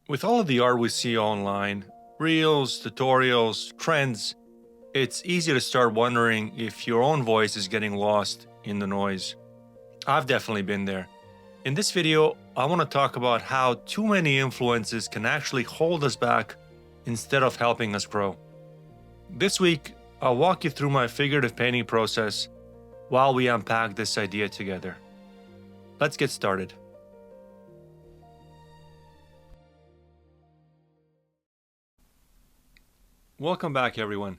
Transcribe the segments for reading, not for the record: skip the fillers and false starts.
With all of the art we see online, reels, tutorials, trends, it's easy to start wondering if your own voice is getting lost in the noise. I've definitely been there. In this video, I want to talk about how too many influences can actually hold us back instead of helping us grow. This week, I'll walk you through my figurative painting process while we unpack this idea together. Let's get started. Welcome back, everyone.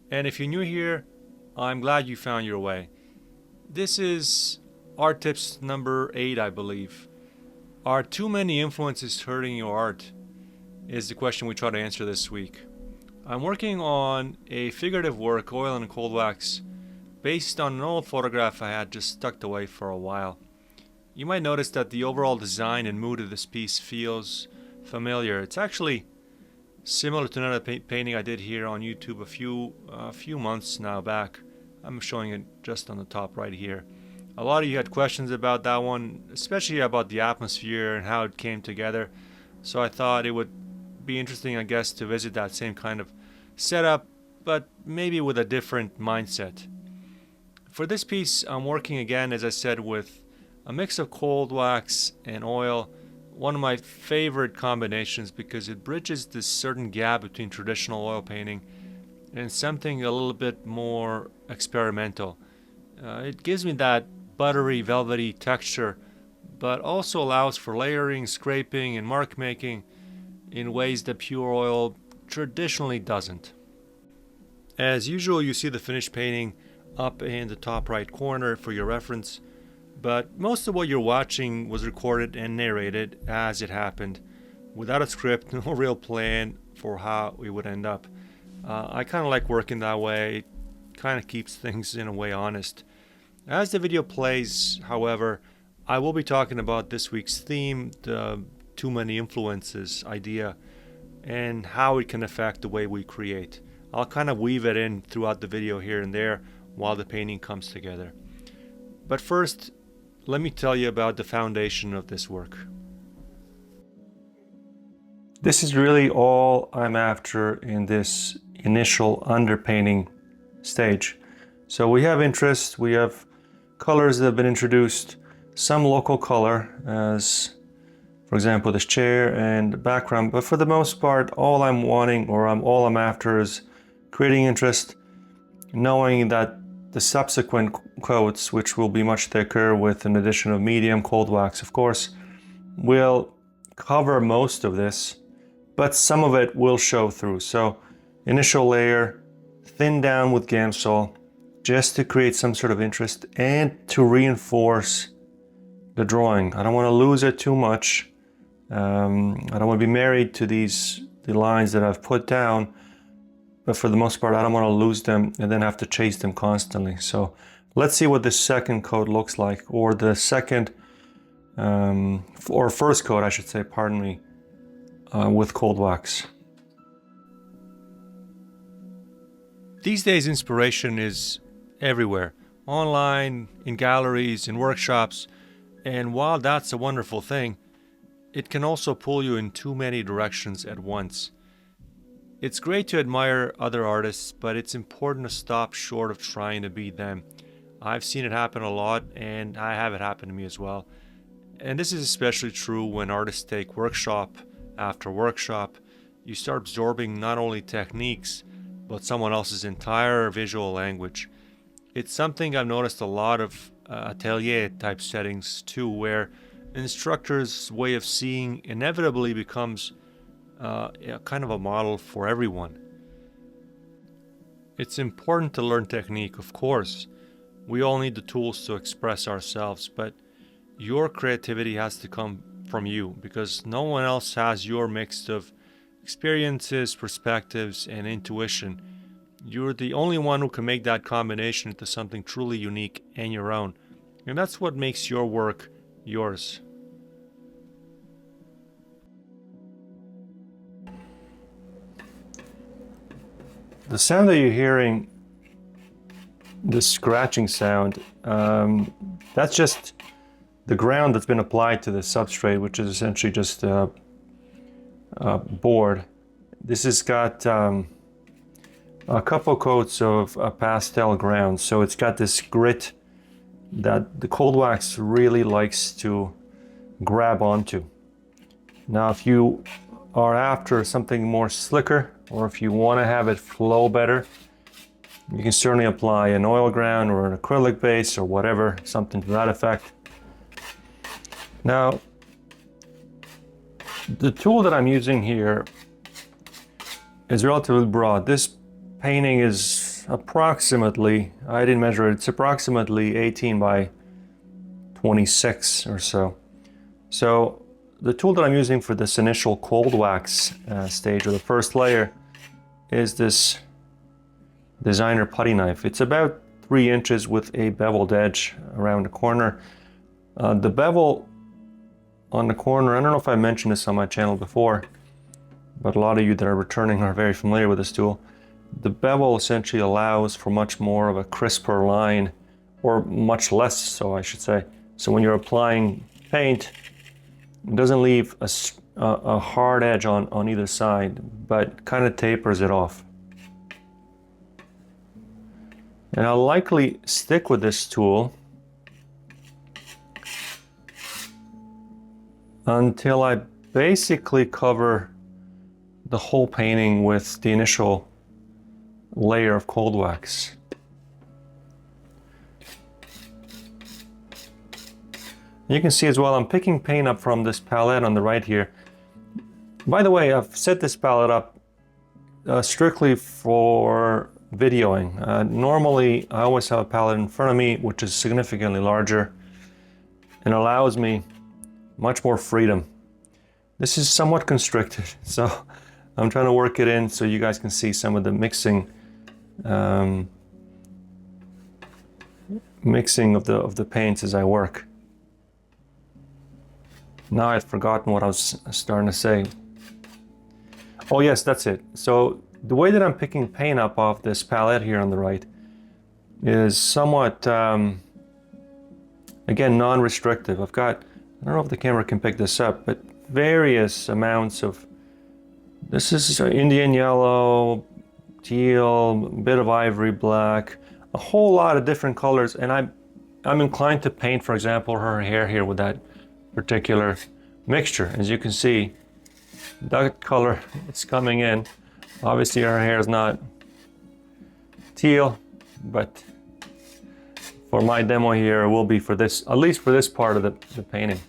And if you're new here, I'm glad you found your way. This is art tips number 8, I believe. Are too many influences hurting your art? Is the question we try to answer this week. I'm working on a figurative work, oil and cold wax, based on an old photograph I had just tucked away for a while. You might notice that the overall design and mood of this piece feels familiar. It's actually similar to another painting I did here on YouTube a few months now back. I'm showing it just on the top right here. A lot of you had questions about that one, especially about the atmosphere and how it came together. So I thought it would be interesting, I guess, to visit that same kind of setup, but maybe with a different mindset. For this piece, I'm working again, as I said, with a mix of cold wax and oil. One of my favorite combinations because it bridges this certain gap between traditional oil painting and something a little bit more experimental. It gives me that buttery, velvety texture, but also allows for layering, scraping, and mark making in ways that pure oil traditionally doesn't. As usual, you see the finished painting up in the top right corner for your reference. But most of what you're watching was recorded and narrated as it happened, without a script, no real plan for how we would end up. I kind of like working that way. It kind of keeps things in a way honest. As the video plays, however, I will be talking about this week's theme, the too many influences idea, and how it can affect the way we create. I'll kind of weave it in throughout the video here and there while the painting comes together. But first, let me tell you about the foundation of this work. This is really all I'm after in this initial underpainting stage. So we have interest, we have colors that have been introduced, some local color as, for example, this chair and background, but for the most part, all I'm wanting or all I'm after is creating interest, knowing that the subsequent coats, which will be much thicker with an addition of medium cold wax, of course, will cover most of this, but some of it will show through. So initial layer, thin down with Gamsol, just to create some sort of interest and to reinforce the drawing. I don't want to lose it too much. I don't want to be married to the lines that I've put down. But for the most part, I don't want to lose them and then have to chase them constantly. So let's see what the second coat looks like, or the second, or first coat, I should say, pardon me, with cold wax. These days, inspiration is everywhere, online, in galleries, in workshops, and while that's a wonderful thing, it can also pull you in too many directions at once. It's great to admire other artists, but it's important to stop short of trying to be them. I've seen it happen a lot, and I have it happen to me as well. And this is especially true when artists take workshop after workshop. You start absorbing not only techniques, but someone else's entire visual language. It's something I've noticed a lot of atelier type settings too, where an instructor's way of seeing inevitably becomes kind of a model for everyone. It's important to learn technique, of course. We all need the tools to express ourselves, but your creativity has to come from you because no one else has your mix of experiences, perspectives, and intuition. You're the only one who can make that combination into something truly unique and your own. And that's what makes your work yours. The sound that you're hearing, the scratching sound, that's just the ground that's been applied to the substrate, which is essentially just board. This has got a couple coats of pastel ground, so it's got this grit that the cold wax really likes to grab onto. Now if you are after something more slicker, or if you want to have it flow better, you can certainly apply an oil ground or an acrylic base or whatever, something to that effect. Now the tool that I'm using here is relatively broad. This painting is approximately, I didn't measure it, it's approximately 18 by 26 or so. So the tool that I'm using for this initial cold wax stage, or the first layer, is this designer putty knife. It's about 3 inches with a beveled edge around the corner. The bevel on the corner, I don't know if I mentioned this on my channel before, but a lot of you that are returning are very familiar with this tool. The bevel essentially allows for much more of a crisper line, or much less so, I should say. So when you're applying paint, it doesn't leave a hard edge on either side, but kind of tapers it off. And I'll likely stick with this tool until I basically cover the whole painting with the initial layer of cold wax. You can see as well, I'm picking paint up from this palette on the right here. By the way, I've set this palette up strictly for videoing. Normally, I always have a palette in front of me, which is significantly larger and allows me much more freedom. This is somewhat constricted, so I'm trying to work it in so you guys can see some of the mixing of the paints as I work. Now I've forgotten what I was starting to say. Oh yes, that's it. So the way that I'm picking paint up off this palette here on the right is somewhat, again, non-restrictive. I've got, I don't know if the camera can pick this up, but various amounts of, this is Indian yellow, teal, a bit of ivory black, a whole lot of different colors. And I'm inclined to paint, for example, her hair here with that particular mixture. As you can see, that color is coming in. Obviously her hair is not teal, but for my demo here, it will be for this, at least for this part of the painting.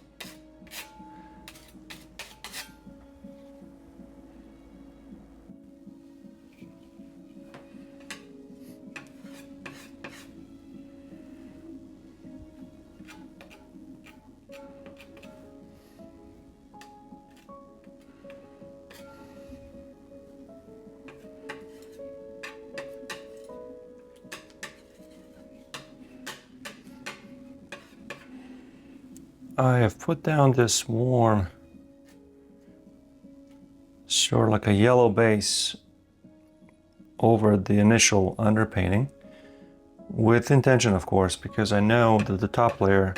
I have put down this warm, sort of like a yellow base over the initial underpainting, with intention, of course, because I know that the top layer,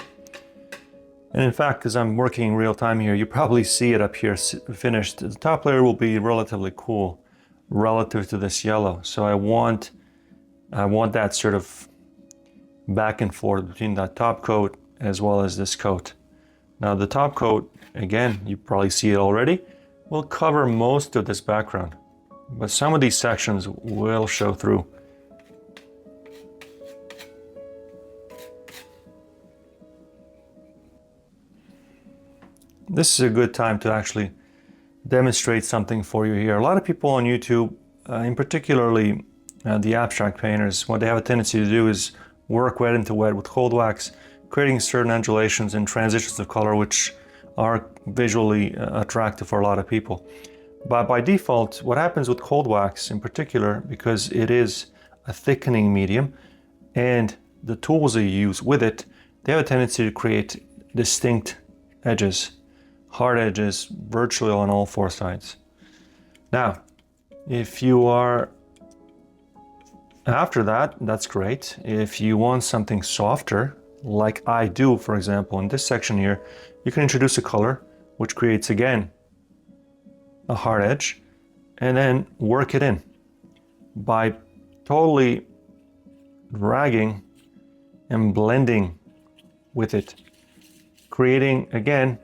and in fact, because I'm working real time here, you probably see it up here finished. The top layer will be relatively cool relative to this yellow. So I want that sort of back and forth between that top coat as well as this coat. Now the top coat, again, you probably see it already, will cover most of this background, but some of these sections will show through. This is a good time to actually demonstrate something for you here. A lot of people on YouTube, in particularly the abstract painters, what they have a tendency to do is work wet into wet with cold wax, creating certain undulations and transitions of color which are visually attractive for a lot of people. But by default, what happens with cold wax in particular, because it is a thickening medium and the tools that you use with it, they have a tendency to create distinct edges, hard edges, virtually on all four sides. Now, if you are after that, that's great. If you want something softer, like I do, for example, in this section here, you can introduce a color which creates, again, a hard edge and then work it in by totally dragging and blending with it, creating again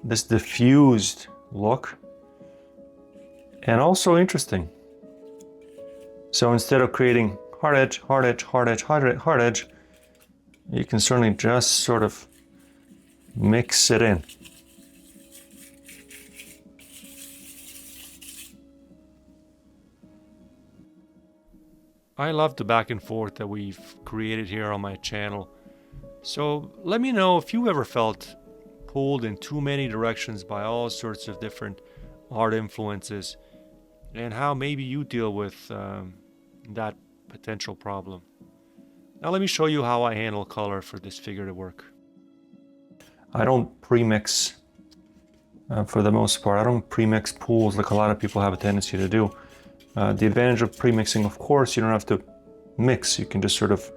this diffused look and also interesting. So instead of creating hard edge, hard edge, hard edge, hard edge, hard edge, you can certainly just sort of mix it in. I love the back and forth that we've created here on my channel. So let me know if you ever felt pulled in too many directions by all sorts of different art influences and how maybe you deal with that potential problem. Now let me show you how I handle color for this figure to work. I don't pre-mix for the most part. I don't pre-mix pools like a lot of people have a tendency to do. The advantage of pre-mixing, of course, you don't have to mix. You can just sort of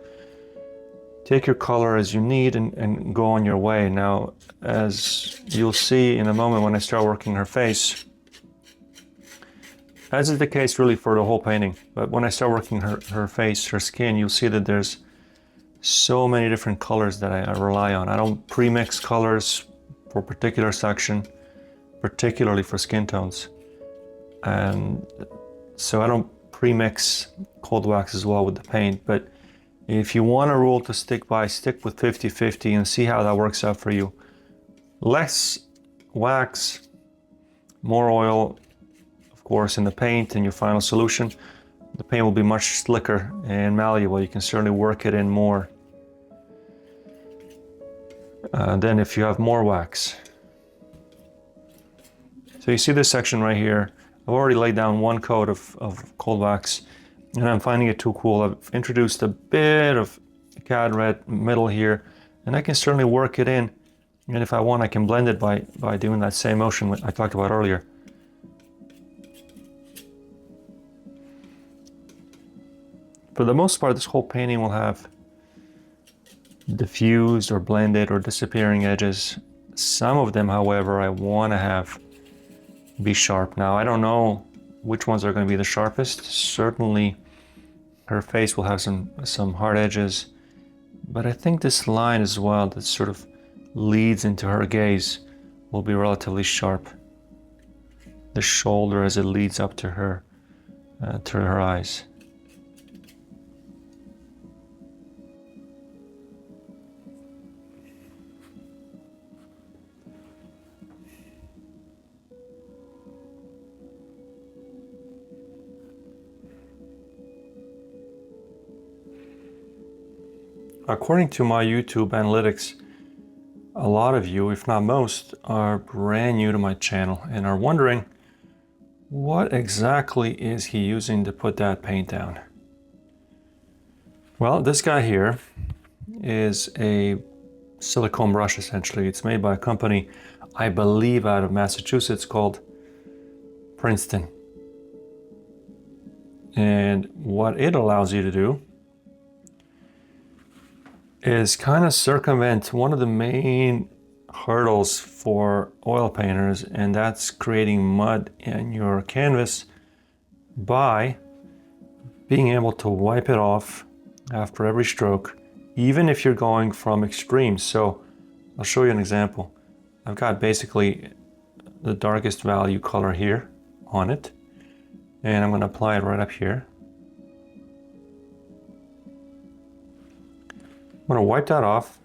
take your color as you need and go on your way. Now, as you'll see in a moment when I start working her face, as is the case really for the whole painting, but when I start working her face, her skin, you'll see that there's so many different colors that I rely on. I don't pre-mix colors for a particular section, particularly for skin tones. And so I don't pre-mix cold wax as well with the paint, but if you want a rule to stick by, stick with 50-50 and see how that works out for you. Less wax, more oil, of course, in the paint and your final solution. The paint will be much slicker and malleable. You can certainly work it in more than if you have more wax. So you see this section right here. I've already laid down one coat of cold wax and I'm finding it too cool. I've introduced a bit of cad red middle here and I can certainly work it in, and if I want I can blend it by doing that same motion I talked about earlier. For the most part, this whole painting will have diffused or blended or disappearing edges. Some of them, however, I want to have be sharp. Now, I don't know which ones are going to be the sharpest. Certainly, her face will have some hard edges, but I think this line as well that sort of leads into her gaze will be relatively sharp. The shoulder as it leads up to her eyes. According to my YouTube analytics, a lot of you, if not most, are brand new to my channel and are wondering what exactly is he using to put that paint down. Well, this guy here is a silicone brush essentially. It's made by a company, I believe out of Massachusetts, called Princeton. And what it allows you to do is kind of circumvent one of the main hurdles for oil painters, and that's creating mud in your canvas by being able to wipe it off after every stroke, even if you're going from extremes. So I'll show you an example. I've got basically the darkest value color here on it, and I'm going to apply it right up here. I'm going to wipe that off.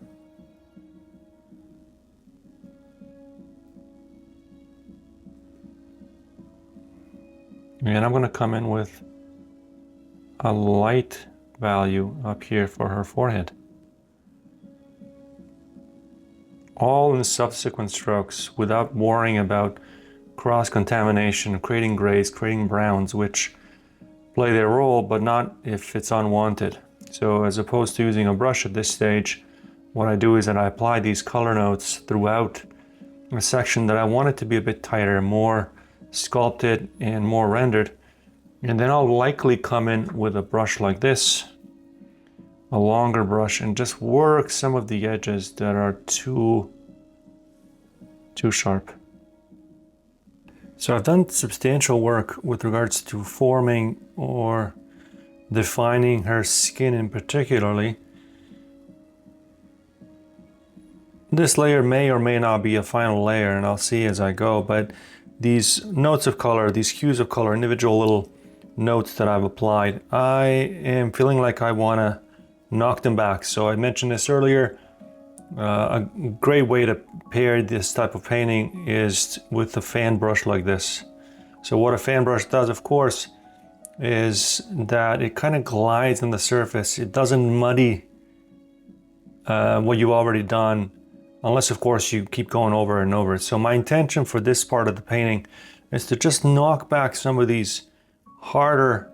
And I'm going to come in with a light value up here for her forehead. All in subsequent strokes without worrying about cross-contamination, creating grays, creating browns, which play their role, but not if it's unwanted. So as opposed to using a brush at this stage, what I do is that I apply these color notes throughout a section that I want it to be a bit tighter, more sculpted and more rendered. And then I'll likely come in with a brush like this, a longer brush, and just work some of the edges that are too sharp. So I've done substantial work with regards to forming or defining her skin in particularly. This layer may or may not be a final layer, and I'll see as I go, but these notes of color, these hues of color, individual little notes that I've applied, I am feeling like I want to knock them back. So I mentioned this earlier, a great way to pair this type of painting is with a fan brush like this. So what a fan brush does, of course, is that it kind of glides on the surface. It doesn't muddy what you've already done, unless of course you keep going over and over. So my intention for this part of the painting is to just knock back some of these harder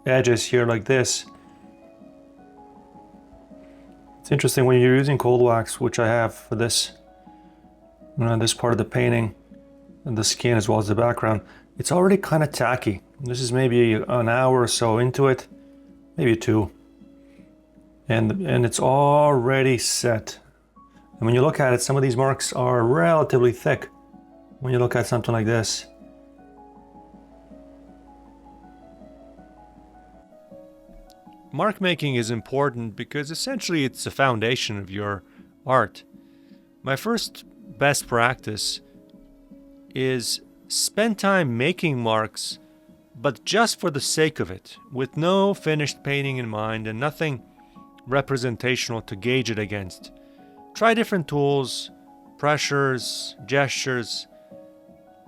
edges here like this. It's interesting when you're using cold wax, which I have for this, this part of the painting, and the skin as well as the background, it's already kind of tacky. This is maybe an hour or so into it, maybe two. And it's already set. And when you look at it, some of these marks are relatively thick. When you look at something like this. Mark making is important because essentially it's the foundation of your art. My first best practice is spend time making marks, but just for the sake of it, with no finished painting in mind and nothing representational to gauge it against. Try different tools, pressures, gestures.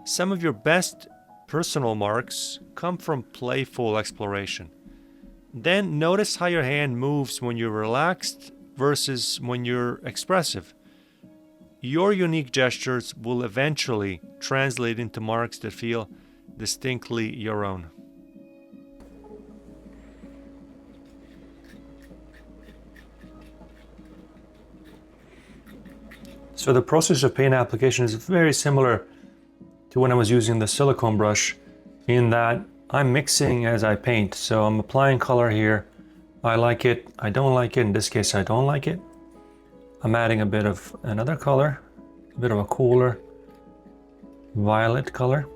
Some of your best personal marks come from playful exploration. Then notice how your hand moves when you're relaxed versus when you're expressive. Your unique gestures will eventually translate into marks that feel distinctly your own. So the process of paint application is very similar to when I was using the silicone brush, in that I'm mixing as I paint. So I'm applying color here. I like it, I don't like it. In this case, I don't like it. I'm adding a bit of another color, a bit of a cooler violet color.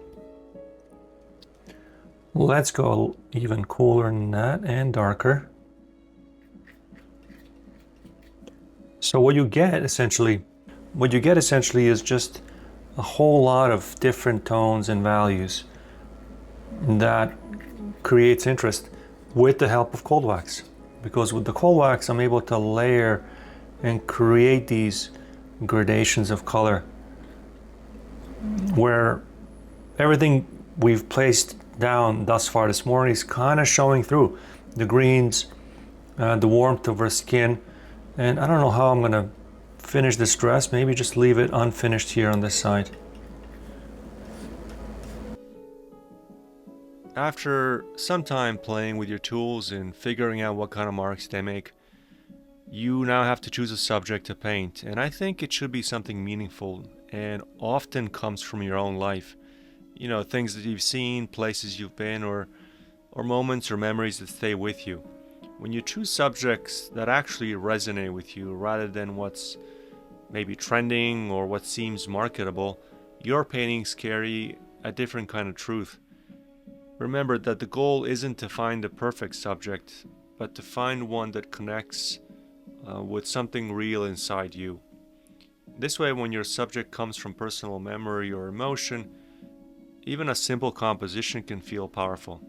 Let's go even cooler than that and darker. So what you get essentially is just a whole lot of different tones and values that creates interest with the help of cold wax. Because with the cold wax, I'm able to layer and create these gradations of color where everything we've placed down thus far this morning is kind of showing through. The greens, the warmth of her skin. And I don't know how I'm going to finish this dress. Maybe just leave it unfinished here on this side. After some time playing with your tools and figuring out what kind of marks they make, you now have to choose a subject to paint. And I think it should be something meaningful and often comes from your own life. You know, things that you've seen, places you've been, or moments or memories that stay with you. When you choose subjects that actually resonate with you rather than what's maybe trending or what seems marketable, your paintings carry a different kind of truth. Remember that the goal isn't to find the perfect subject, but to find one that connects with something real inside you. This way, when your subject comes from personal memory or emotion, even a simple composition can feel powerful.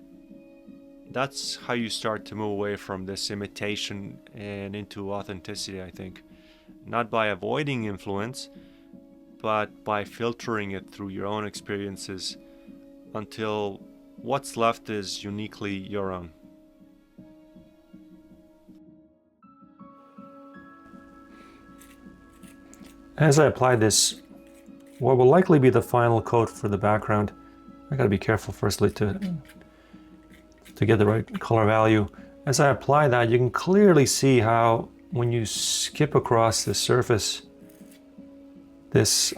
That's how you start to move away from this imitation and into authenticity, I think. Not by avoiding influence, but by filtering it through your own experiences until what's left is uniquely your own. As I apply this, what will likely be the final coat for the background, I gotta be careful firstly to get the right color value. As I apply that, you can clearly see how when you skip across the surface, this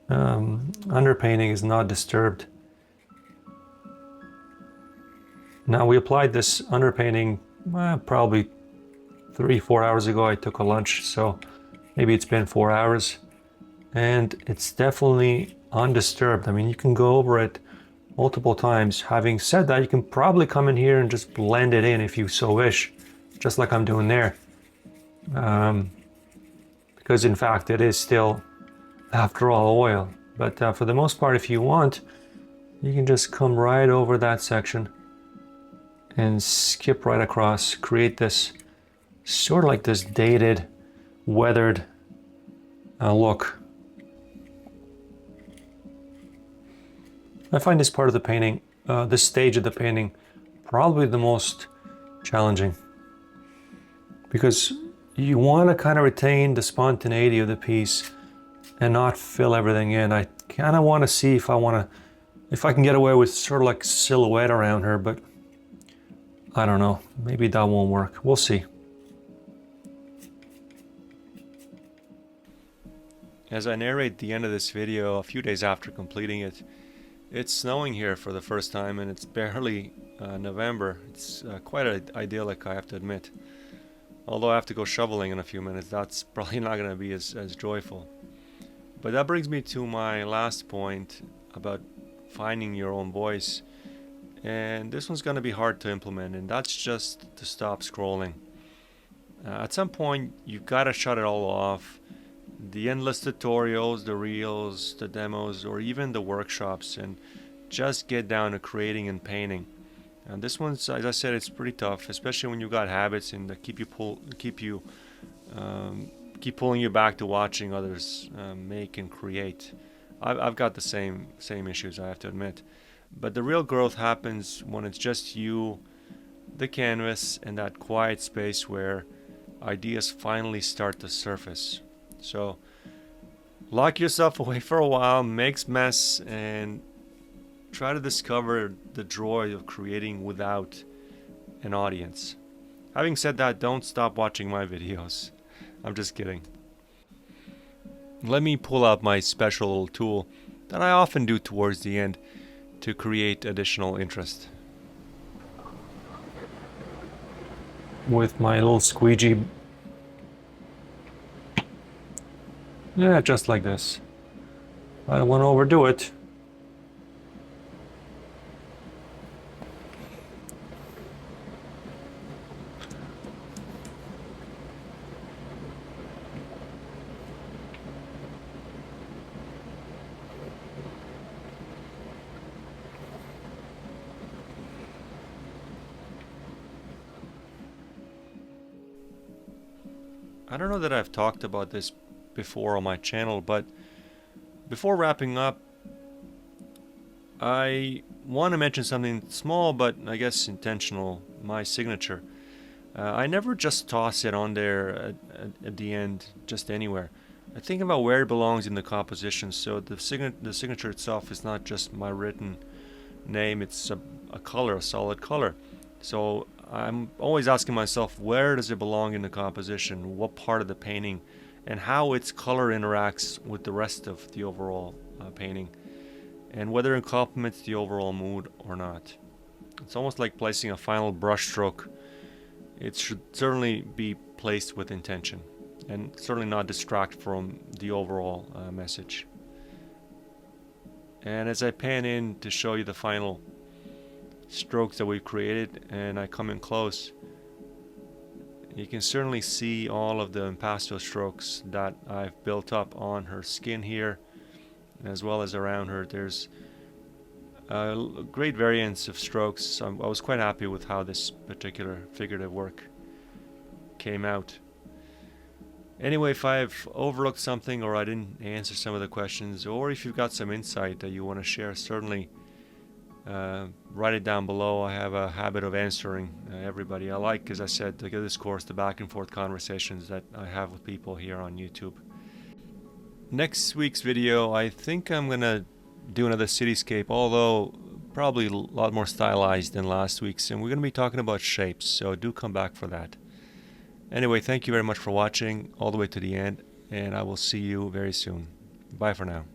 underpainting is not disturbed. Now we applied this underpainting probably 3-4 hours ago. I took a lunch, so maybe it's been 4 hours. and it's definitely undisturbed. I mean, you can go over it multiple times. Having said that, you can probably come in here and just blend it in if you so wish, just like I'm doing there. Because in fact, it is still, after all, oil. But for the most part, if you want, you can just come right over that section and skip right across, create this sort of like this dated, weathered look. I find this part of the painting, this stage of the painting, probably the most challenging, because you want to kind of retain the spontaneity of the piece and not fill everything in. I kind of want to see if I can get away with sort of like silhouette around her, but I don't know, maybe that won't work. We'll see. As I narrate the end of this video, a few days after completing it, it's snowing here for the first time, and it's barely November. It's quite idyllic, I have to admit. Although I have to go shoveling in a few minutes, that's probably not going to be as joyful. But that brings me to my last point about finding your own voice. And this one's going to be hard to implement, and that's just to stop scrolling. At some point, you've got to shut it all off. The endless tutorials, the reels, the demos, or even the workshops, and just get down to creating and painting. And this one's, as I said, it's pretty tough, especially when you've got habits and that keep pulling you back to watching others make and create. I've got the same issues, I have to admit. But the real growth happens when it's just you, the canvas, and that quiet space where ideas finally start to surface. So lock yourself away for a while, make mess, and try to discover the joy of creating without an audience. Having said that, don't stop watching my videos. I'm just kidding. Let me pull out my special little tool that I often do towards the end to create additional interest. With my little squeegee. Yeah, just like this. I don't want to overdo it. I don't know that I've talked about this before on my channel, but before wrapping up, I want to mention something small but I guess intentional, my signature. I never just toss it on there at the end, just anywhere. I think about where it belongs in the composition, so the signature itself is not just my written name, it's a color, a solid color. So I'm always asking myself, where does it belong in the composition, what part of the painting, and how its color interacts with the rest of the overall painting, and whether it complements the overall mood or not. It's almost like placing a final brush stroke. It should certainly be placed with intention and certainly not distract from the overall message. And as I pan in to show you the final strokes that we've created and I come in close, you can certainly see all of the impasto strokes that I've built up on her skin here as well as around her. There's a great variance of strokes. I was quite happy with how this particular figurative work came out. Anyway, if I've overlooked something or I didn't answer some of the questions, or if you've got some insight that you want to share, certainly write it down below. I have a habit of answering everybody. I like, as I said, the discourse, the back and forth conversations that I have with people here on YouTube. Next week's video, I think I'm gonna do another cityscape, although probably a lot more stylized than last week's, and we're gonna be talking about shapes, so do come back for that. Anyway, thank you very much for watching all the way to the end, and I will see you very soon. Bye for now.